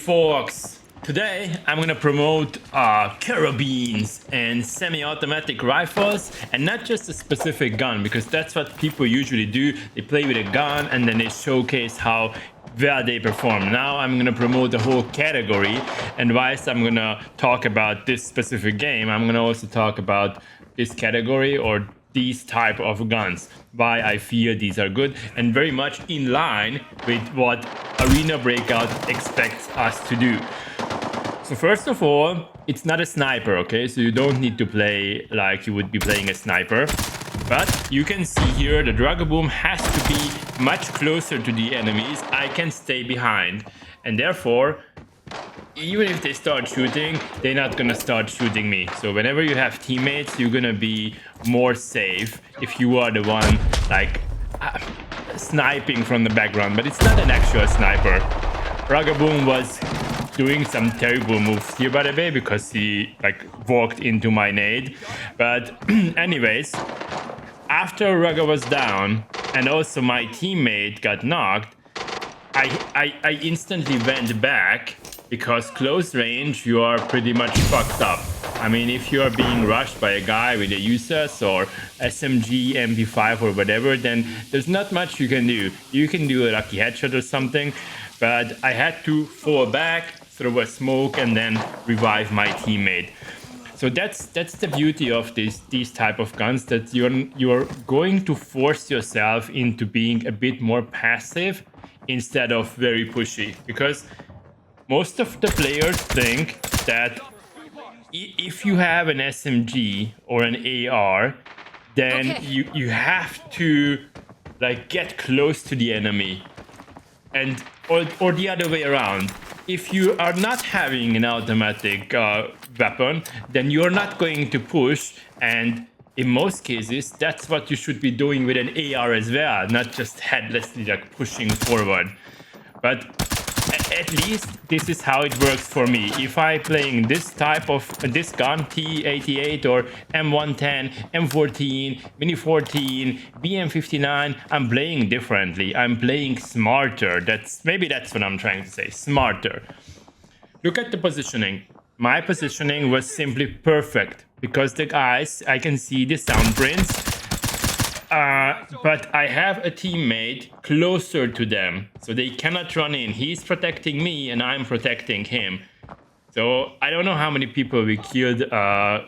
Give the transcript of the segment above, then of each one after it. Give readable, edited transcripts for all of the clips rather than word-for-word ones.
folks! Today I'm gonna promote carabines and semi-automatic rifles, and not just a specific gun, because that's what people usually do. They play with a gun and then they showcase how well they perform. Now I'm gonna promote the whole category, and whilst I'm gonna talk about this specific game, I'm gonna also talk about this category or these type of guns, why I feel these are good and very much in line with what Arena Breakout expects us to do. So first of all, it's not a sniper, okay? So you don't need to play like you would be playing a sniper. But you can see here the Dragoboom has to be much closer to the enemies. I can stay behind, and therefore even if they start shooting, they're not gonna start shooting me. So whenever you have teammates, you're gonna be more safe if you are the one like sniping from the background. But it's not an actual sniper. Dragoboom was doing some terrible moves here, by the way, because he like walked into my nade. But anyways, after Raga was down and also my teammate got knocked, I instantly went back, because close range you are pretty much fucked up. I mean, if you are being rushed by a guy with a USAS or SMG, MP5 or whatever, then there's not much you can do. You can do a lucky headshot or something, but I had to fall back, throw a smoke, and then revive my teammate. So that's the beauty of these type of guns, that you're going to force yourself into being a bit more passive instead of very pushy, because most of the players think that if you have an SMG or an AR, then you have to like get close to the enemy, and or the other way around. If you are not having an automatic weapon, then you're not going to push, and in most cases that's what you should be doing with an AR as well, not just headlessly like pushing forward. But at least this is how it works for me. If I playing this type of this gun, T88 or M110, M14, Mini 14, BM59, I'm playing differently. I'm playing smarter. Maybe that's what I'm trying to say, smarter. Look at the positioning. My positioning was simply perfect, because the guys, I can see the sound prints, but I have a teammate closer to them, so they cannot run in. He's protecting me and I'm protecting him. So I don't know how many people we killed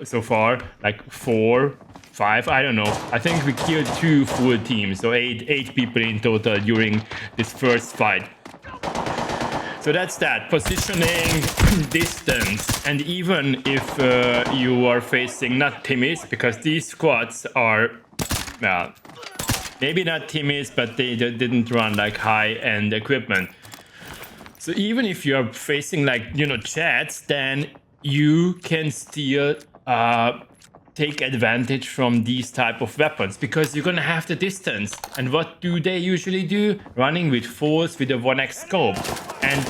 so far, like 4, 5, I don't know. I think we killed 2 full teams, so 8 people in total during this first fight. So that's that, positioning, distance, and even if you are facing not Timmys, because these squads are, well, maybe not Timmys, but they didn't run like high-end equipment. So even if you are facing like, you know, chats, then you can still take advantage from these type of weapons, because you're gonna have the distance. And what do they usually do? Running with fours with a 1x scope. And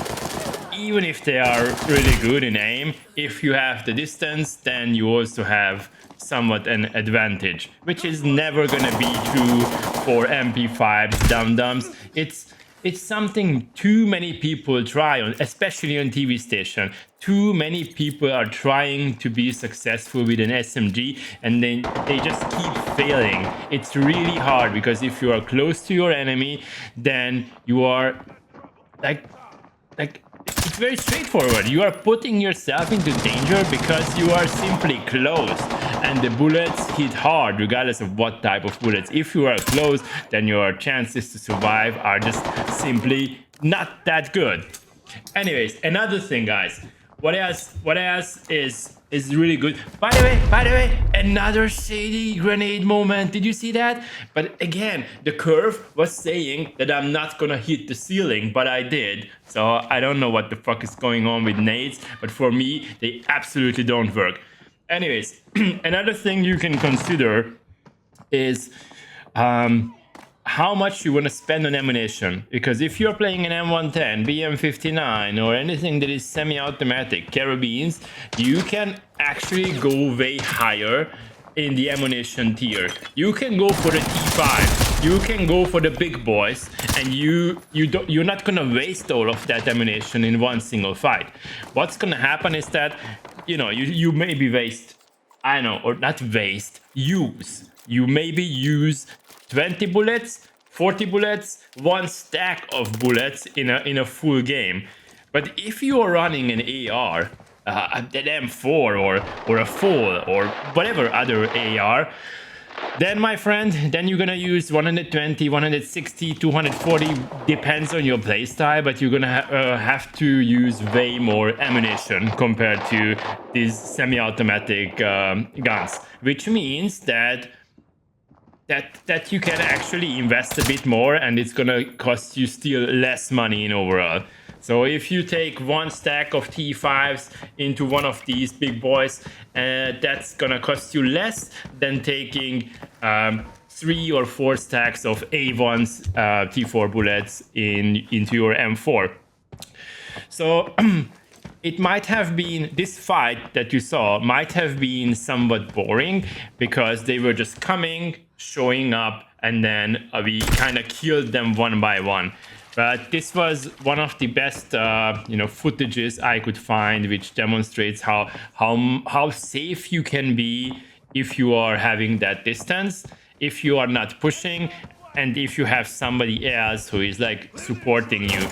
even if they are really good in aim, if you have the distance, then you also have somewhat an advantage, which is never gonna be true for MP5s, dum-dums. It's something too many people try on, especially on TV station. Too many people are trying to be successful with an SMG, and then they just keep failing. It's really hard, because if you are close to your enemy, then you are like it's very straightforward. You are putting yourself into danger because you are simply close, and the bullets hit hard regardless of what type of bullets. If you are close, then your chances to survive are just simply not that good. Anyways, another thing, guys, what else is really good. By the way, another shady grenade moment. Did you see that? But again, the curve was saying that I'm not gonna hit the ceiling, but I did. So I don't know what the fuck is going on with nades, but for me, they absolutely don't work. Anyways, another thing you can consider is how much you want to spend on ammunition, because if you're playing an M110, BM59, or anything that is semi-automatic carabines, you can actually go way higher in the ammunition tier. You can go for the T5, you can go for the big boys, and you're not gonna waste all of that ammunition in one single fight. What's gonna happen is that, you know, you maybe waste, I know, or not waste, you maybe use 20 bullets, 40 bullets, one stack of bullets in a full game. But if you are running an AR, an M4 or a full or whatever other AR, then my friend, then you're gonna use 120, 160, 240, depends on your playstyle, but you're gonna have to use way more ammunition compared to these semi-automatic guns, which means that you can actually invest a bit more, and it's gonna cost you still less money in overall. So if you take one stack of T5s into one of these big boys, that's gonna cost you less than taking 3 or 4 stacks of A1s T4 bullets into your M4. So it might have been, this fight that you saw might have been somewhat boring because they were just coming, showing up, and then we kind of killed them one by one. But this was one of the best, footages I could find, which demonstrates how safe you can be if you are having that distance, if you are not pushing, and if you have somebody else who is like supporting you.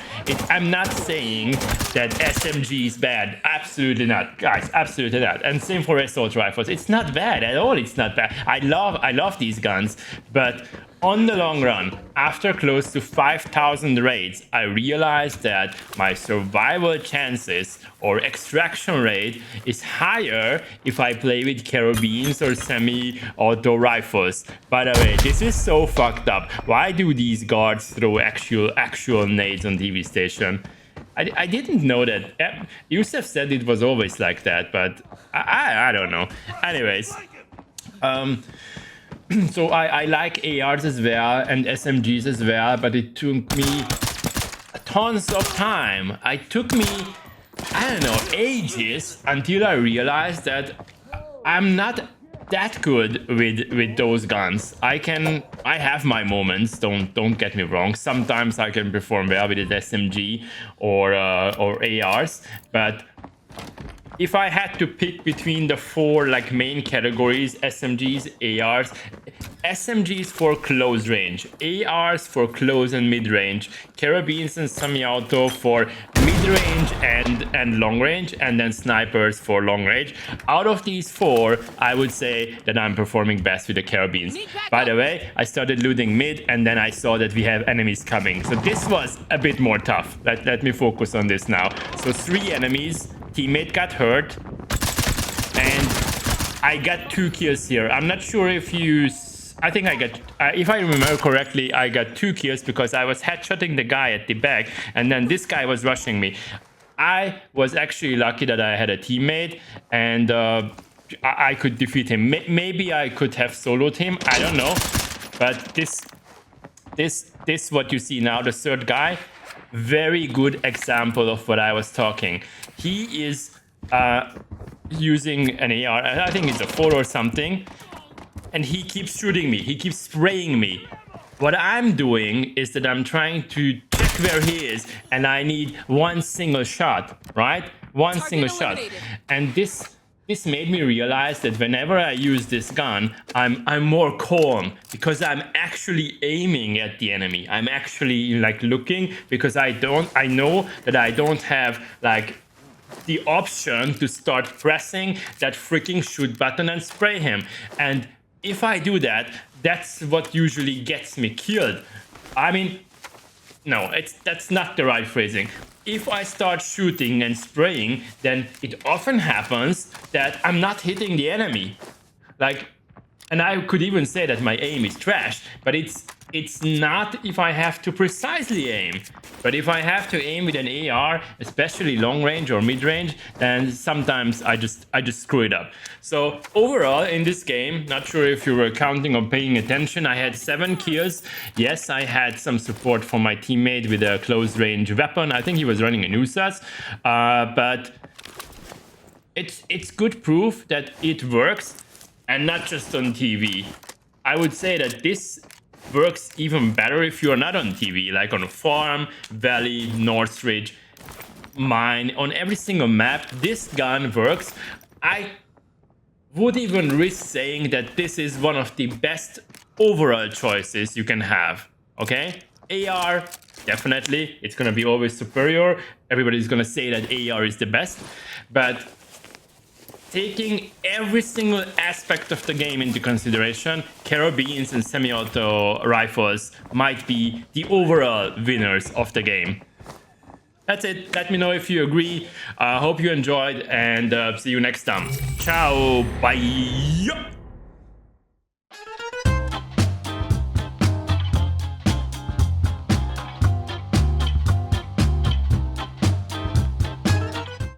I'm not saying that SMG is bad. Absolutely not, guys. Absolutely not. And same for assault rifles. It's not bad at all. It's not bad. I love these guns, but on the long run, after close to 5,000 raids, I realized that my survival chances or extraction rate is higher if I play with carabines or semi-auto rifles. By the way, this is so fucked up. Why do these guards throw actual nades on TV station? I didn't know that. Yusuf said it was always like that, but I don't know. Anyways, so I like ARs as well and SMGs as well, but it took me tons of time. It took me, I don't know, ages until I realized that I'm not that good with those guns. I have my moments, don't get me wrong. Sometimes I can perform well with an SMG or ARs, but if I had to pick between the 4 like main categories, SMGs, ARs, SMGs for close range, ARs for close and mid-range, carabines and semi-auto for mid-range and long range, and then snipers for long range. Out of these 4, I would say that I'm performing best with the carabines. By the way, I started looting mid, and then I saw that we have enemies coming. So this was a bit more tough. Let me focus on this now. So 3 enemies. Teammate got hurt, and I got 2 kills here. I'm not sure if I think I got, if I remember correctly, I got 2 kills because I was headshotting the guy at the back, and then this guy was rushing me. I was actually lucky that I had a teammate, and I could defeat him. Maybe I could have soloed him, I don't know. But this what you see now, the 3rd guy, very good example of what I was talking. He is using an AR, I think it's a 4 or something, and he keeps shooting me, he keeps spraying me. What I'm doing is that I'm trying to check where he is, and I need one single shot, right? One single shot. And this made me realize that whenever I use this gun, I'm more calm because I'm actually aiming at the enemy. I'm actually like looking, because I know that I don't have like the option to start pressing that freaking shoot button and spray him. And if I do that, that's what usually gets me killed. I mean, no, that's not the right phrasing. If I start shooting and spraying, then it often happens that I'm not hitting the enemy. Like, and I could even say that my aim is trash, but it's not if I have to precisely aim. But if I have to aim with an AR, especially long range or mid range, then sometimes I just screw it up. So overall in this game, not sure if you were counting or paying attention, I had 7 kills. Yes, I had some support from my teammate with a close range weapon. I think he was running a USAS, but it's good proof that it works. and not just on TV. I would say that this works even better if you're not on TV, like on Farm, Valley, Northridge, Mine, on every single map. This gun works. I would even risk saying that this is one of the best overall choices you can have. Okay, AR, definitely, it's gonna be always superior. Everybody's gonna say that AR is the best, but taking every single aspect of the game into consideration, carabines and semi-auto rifles might be the overall winners of the game. That's it. Let me know if you agree. Hope you enjoyed, and see you next time. Ciao. Bye.